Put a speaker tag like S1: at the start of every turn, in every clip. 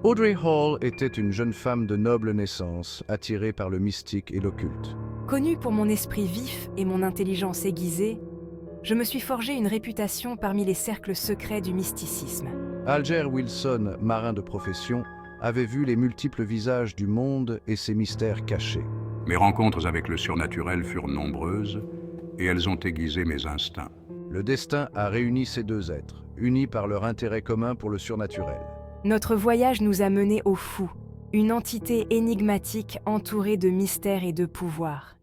S1: Audrey Hall était une jeune femme de noble naissance, attirée par le mystique et l'occulte.
S2: Connue pour mon esprit vif et mon intelligence aiguisée, je me suis forgé une réputation parmi les cercles secrets du mysticisme.
S1: Alger Wilson, marin de profession, avait vu les multiples visages du monde et ses mystères cachés.
S3: Mes rencontres avec le surnaturel furent nombreuses et elles ont aiguisé mes instincts.
S1: Le destin a réuni ces deux êtres, unis par leur intérêt commun pour le surnaturel.
S2: Notre voyage nous a menés au fou, une entité énigmatique entourée de mystères et de pouvoirs.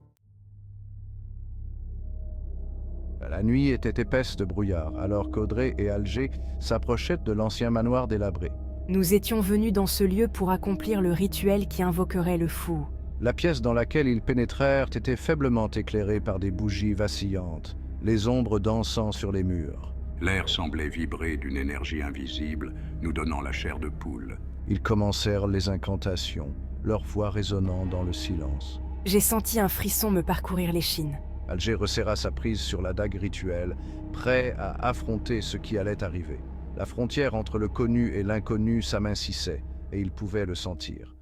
S1: La nuit était épaisse de brouillard, alors qu'Audrey et Alger s'approchaient de l'ancien manoir délabré.
S2: Nous étions venus dans ce lieu pour accomplir le rituel qui invoquerait le fou.
S1: La pièce dans laquelle ils pénétrèrent était faiblement éclairée par des bougies vacillantes, les ombres dansant sur les murs.
S3: L'air semblait vibrer d'une énergie invisible, nous donnant la chair de poule.
S1: Ils commencèrent les incantations, leur voix résonnant dans le silence.
S2: J'ai senti un frisson me parcourir l'échine.
S1: Alger resserra sa prise sur la dague rituelle, prêt à affronter ce qui allait arriver. La frontière entre le connu et l'inconnu s'amincissait, et il pouvait le sentir.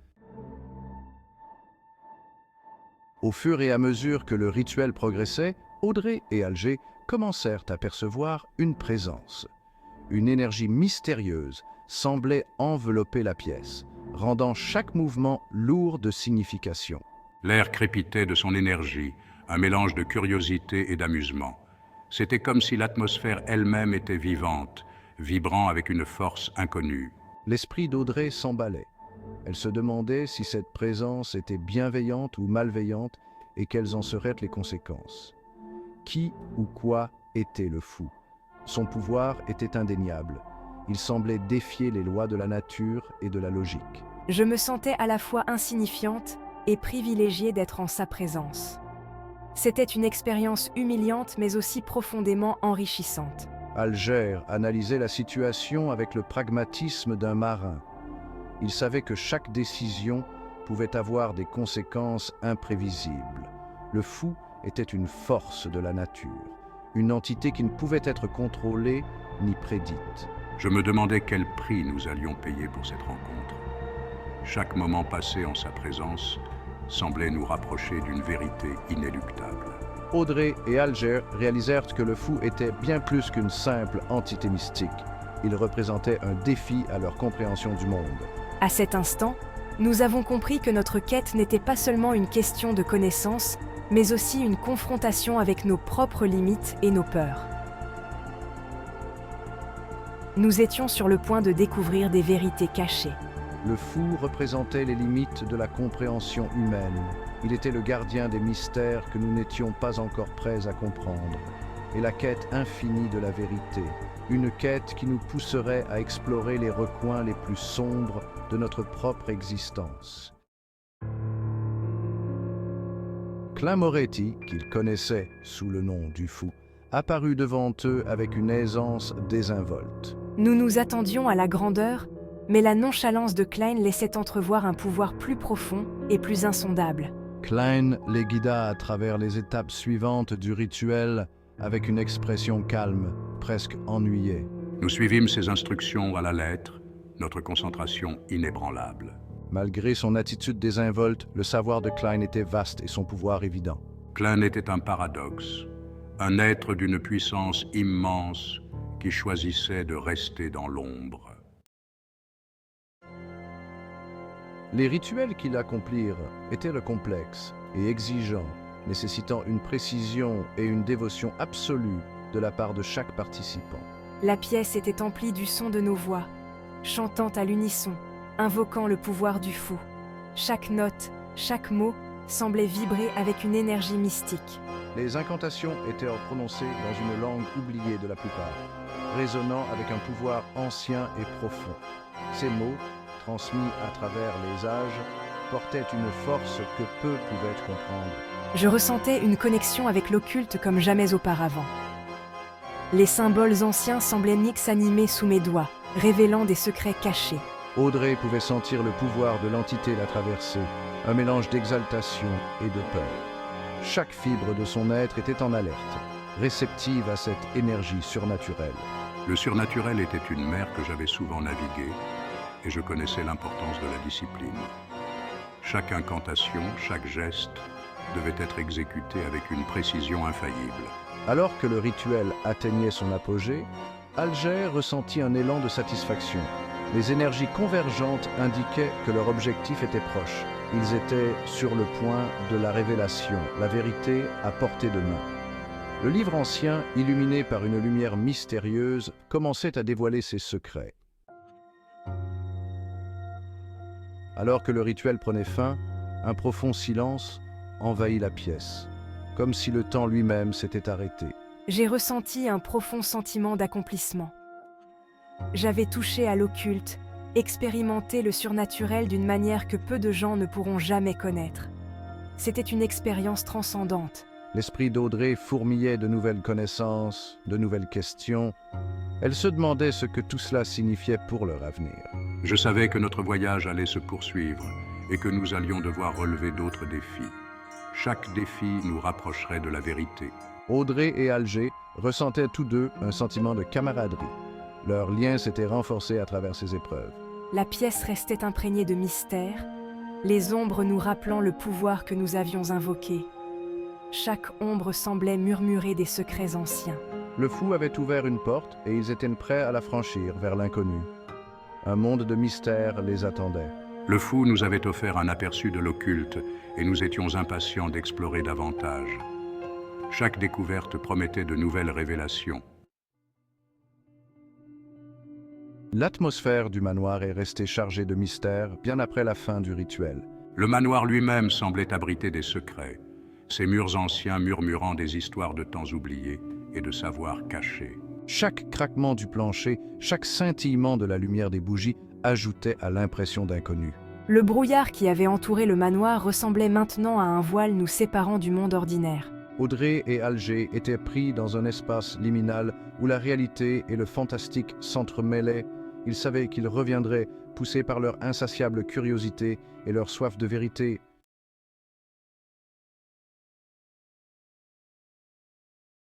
S1: Au fur et à mesure que le rituel progressait, Audrey et Alger commencèrent à percevoir une présence. Une énergie mystérieuse semblait envelopper la pièce, rendant chaque mouvement lourd de signification.
S3: L'air crépitait de son énergie, un mélange de curiosité et d'amusement. C'était comme si l'atmosphère elle-même était vivante, vibrant avec une force inconnue.
S1: L'esprit d'Audrey s'emballait. Elle se demandait si cette présence était bienveillante ou malveillante et quelles en seraient les conséquences. Qui ou quoi était le fou? Son pouvoir était indéniable. Il semblait défier les lois de la nature et de la logique.
S2: Je me sentais à la fois insignifiante et privilégiée d'être en sa présence. C'était une expérience humiliante mais aussi profondément enrichissante.
S1: Alger analysait la situation avec le pragmatisme d'un marin. Il savait que chaque décision pouvait avoir des conséquences imprévisibles. Le fou était une force de la nature, une entité qui ne pouvait être contrôlée ni prédite.
S3: Je me demandais quel prix nous allions payer pour cette rencontre. Chaque moment passé en sa présence semblait nous rapprocher d'une vérité inéluctable.
S1: Audrey et Alger réalisèrent que le fou était bien plus qu'une simple entité mystique. Il représentait un défi à leur compréhension du monde.
S2: À cet instant, nous avons compris que notre quête n'était pas seulement une question de connaissance, mais aussi une confrontation avec nos propres limites et nos peurs. Nous étions sur le point de découvrir des vérités cachées.
S1: Le fou représentait les limites de la compréhension humaine. Il était le gardien des mystères que nous n'étions pas encore prêts à comprendre. Et la quête infinie de la vérité, une quête qui nous pousserait à explorer les recoins les plus sombres de notre propre existence. Clint Moretti, qu'ils connaissaient sous le nom du fou, apparut devant eux avec une aisance désinvolte.
S2: Nous nous attendions à la grandeur, mais la nonchalance de Klein laissait entrevoir un pouvoir plus profond et plus insondable.
S1: Klein les guida à travers les étapes suivantes du rituel avec une expression calme, presque ennuyée.
S3: Nous suivîmes ses instructions à la lettre, notre concentration inébranlable.
S1: Malgré son attitude désinvolte, le savoir de Klein était vaste et son pouvoir évident.
S3: Klein était un paradoxe, un être d'une puissance immense qui choisissait de rester dans l'ombre.
S1: Les rituels qu'ils accomplirent étaient complexes et exigeants, nécessitant une précision et une dévotion absolue de la part de chaque participant.
S2: La pièce était emplie du son de nos voix, chantant à l'unisson, invoquant le pouvoir du fou. Chaque note, chaque mot semblait vibrer avec une énergie mystique.
S1: Les incantations étaient prononcées dans une langue oubliée de la plupart, résonnant avec un pouvoir ancien et profond. Ces mots, transmis à travers les âges, portaient une force que peu pouvaient comprendre.
S2: Je ressentais une connexion avec l'occulte comme jamais auparavant. Les symboles anciens semblaient s'animer sous mes doigts, révélant des secrets cachés.
S1: Audrey pouvait sentir le pouvoir de l'entité la traverser, un mélange d'exaltation et de peur. Chaque fibre de son être était en alerte, réceptive à cette énergie surnaturelle.
S3: Le surnaturel était une mer que j'avais souvent naviguée, et je connaissais l'importance de la discipline. Chaque incantation, chaque geste devait être exécuté avec une précision infaillible.
S1: Alors que le rituel atteignait son apogée, Alger ressentit un élan de satisfaction. Les énergies convergentes indiquaient que leur objectif était proche. Ils étaient sur le point de la révélation, la vérité à portée de main. Le livre ancien, illuminé par une lumière mystérieuse, commençait à dévoiler ses secrets. Alors que le rituel prenait fin, un profond silence envahit la pièce, comme si le temps lui-même s'était arrêté.
S2: J'ai ressenti un profond sentiment d'accomplissement. J'avais touché à l'occulte, expérimenté le surnaturel d'une manière que peu de gens ne pourront jamais connaître. C'était une expérience transcendante.
S1: L'esprit d'Audrey fourmillait de nouvelles connaissances, de nouvelles questions. Elle se demandait ce que tout cela signifiait pour leur avenir.
S3: Je savais que notre voyage allait se poursuivre et que nous allions devoir relever d'autres défis. Chaque défi nous rapprocherait de la vérité.
S1: Audrey et Alger ressentaient tous deux un sentiment de camaraderie. Leur lien s'était renforcé à travers ces épreuves.
S2: La pièce restait imprégnée de mystère, les ombres nous rappelant le pouvoir que nous avions invoqué. Chaque ombre semblait murmurer des secrets anciens.
S1: Le fou avait ouvert une porte et ils étaient prêts à la franchir vers l'inconnu. Un monde de mystère les attendait.
S3: Le fou nous avait offert un aperçu de l'occulte et nous étions impatients d'explorer davantage. Chaque découverte promettait de nouvelles révélations.
S1: L'atmosphère du manoir est restée chargée de mystère bien après la fin du rituel.
S3: Le manoir lui-même semblait abriter des secrets, ses murs anciens murmurant des histoires de temps oubliés et de savoirs cachés.
S1: Chaque craquement du plancher, chaque scintillement de la lumière des bougies ajoutait à l'impression d'inconnu.
S2: Le brouillard qui avait entouré le manoir ressemblait maintenant à un voile nous séparant du monde ordinaire.
S1: Audrey et Alger étaient pris dans un espace liminal où la réalité et le fantastique s'entremêlaient. Ils savaient qu'ils reviendraient, poussés par leur insatiable curiosité et leur soif de vérité,